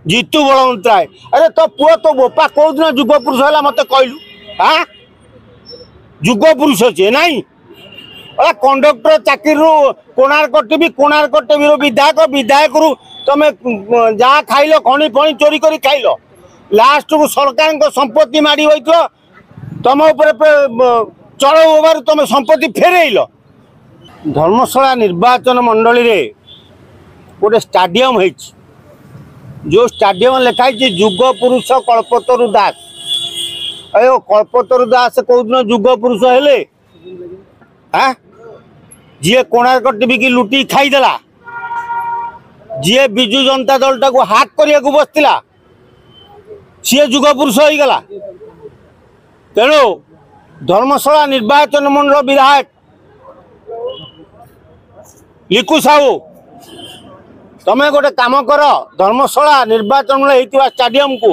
जीतू बलवंतराय अरे तो पुआ तो बोपा कौ दिन जुग पुरुष है मत कहलु हाँ जुग पुरुष सी नाई अरे कंडक्टर चाकरी कोणार्क टीवी विधायक विधायक रु तुम जहाँ खाइल खणी फणी चोरी कर खाइल लास्ट को सरकार संपत्ति माड़ी होइतो तुम चढ़ तुम संपत्ति फेरइल। धर्मशाला निर्वाचन मंडली रे गोटे स्टाडियम है जो स्टाडियम लिखाई जुग पुरुष कल्पतरु दास अयो कल्पतरु दास कौ दिन जुग पुरुष हेले हाँ जी कोणार्क टीवी की लुटी खाईदेला जी विजु जनता दल टाक हाथ करने को बसला सी जुग पुरुष हो गला। तेणु धर्मशाला निर्वाचन मंडल विधायक लिकु साहू तमें गोटे काम कर धर्मशाला निर्वाचन मंडल स्टाडियम को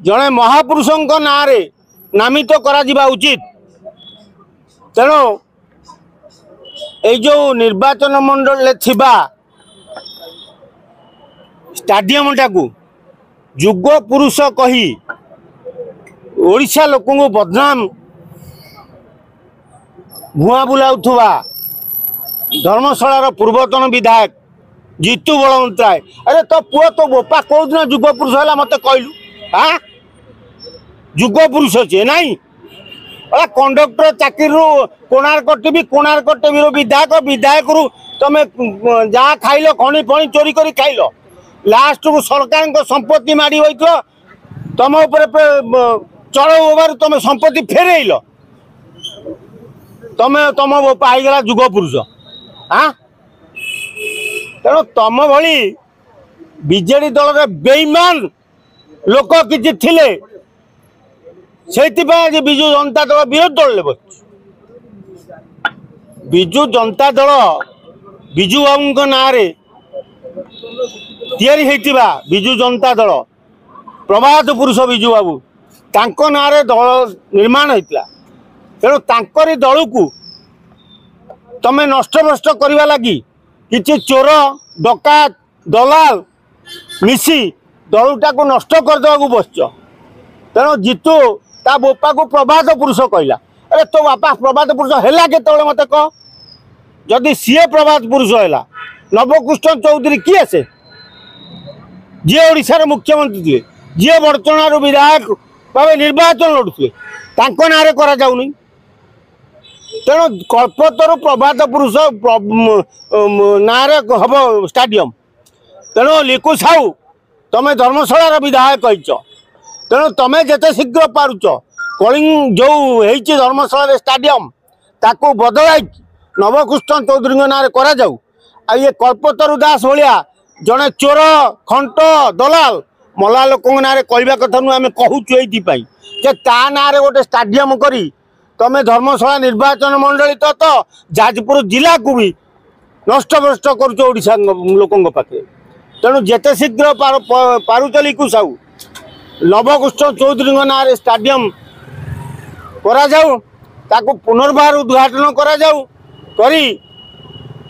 जड़े महापुरुषों ना रे नामित करा उचित। तेणु जो निर्वाचन मंडल थिबा स्टाडियम टाकू जुग पुरुष कही ओडिशा लोक बदनाम भुआ बुलाउथुवा धर्मशाला पूर्वतन विधायक जीतू बलवंतराय अरे तो पुआ तो बोपा कौ दिन जुग पुरुष है मत कहलु हाँ जुग पुरुष सी नाई अरे कंडक्टर चाकरी कोणार्क टीवी विधायक विधायक रु तुम जहाँ खाइल खणी फणी चोरी कर खाइल लास्ट को सरकार संपत्ति माड़ी होइतो तुम चढ़ तुम संपत्ति फेरइल तुम तुम बोपा गला जुग पुरुष हाँ तेणु तुम भली बीजेडी दल रे बेईमान लोक किछि थिले से विजु जनता दल विरोध दल बस विजु जनता दल विजु बाबू ना विजु जनता दल प्रभात पुरुष विजु बाबू तांको ना दल निर्माण होता तेणु तांकरी दल को तमें नष्ट भ्रष्ट करने लगी किसी चोर डकात दलाल मिसी दलटा को नष्ट करदे बस तेणु जीतू ता बोपा को प्रभात पुरुष कहला अरे तो बापा प्रभात पुरुष है केत मत कह जदि सी प्रभात पुरुष है नवकृष्ण चौधरी किए से जी ओडिशार मुख्यमंत्री थे जी बड़चणार विधायक भाव निर्वाचन लड़ुए ना करा जाउनी। तेणु कल्पतरु प्रभात पुरुष ना हम स्टाडियम तेणु लिकु साहू तुम धर्मशाला विधायक कहीच तेणु तुम जिते शीघ्र पारुच कलिंग जो होती धर्मशाला स्टाडियम ताकू बदल नवकृष्ण चौधरी ना करा जाऊ आ ये कल्पतरु दास भाया जड़े चोर खंट दलाल मला लोक ना कहवा कथा नु आम कहूँ ये ता ना गोटे स्टाडियम करी तुम धर्मशाला निर्वाचन मंडली तो जाजपुर जिला को भी नष्ट भ्रष्ट करुषा लोकों पाखे। तेणु जिते शीघ्र पारुच लिकु साहू नवकृष्ण चौधरी ना स्टाडियम करा जाऊ ताकू पुनर्बार उद्घाटन करा जाऊ करी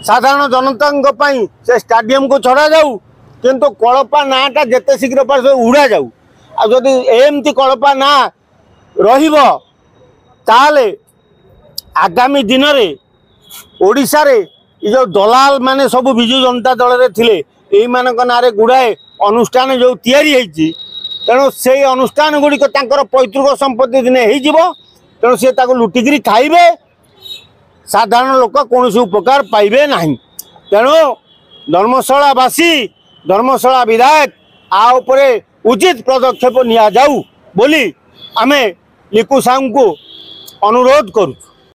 साधारण जनता से स्टाडियम को छड़ा जाऊ किंतु कलपा नाटा जिते शीघ्र पार उड़ा जाऊ आ जदि एमती कलपा ना रहिबो ताले आगामी दिन में ओडिशा रे जो दलाल माने सब विजु जनता दल रे थिले एई मानक नारे गुड़ाए अनुष्ठान जो तैयारी होईची तेणु से अनुष्ठान गुड़िक पैतृक संपत्ति दिन हो तेणु सी लुटिकी खाइबे साधारण लोक कौन उपकार पाइबे ना। तेणु धर्मशालावासी धर्मशाला विधायक आ उपरे उचित पदक्षेप निया जाऊ बोली आमे लिकु साहू को अनुरोध करूँ।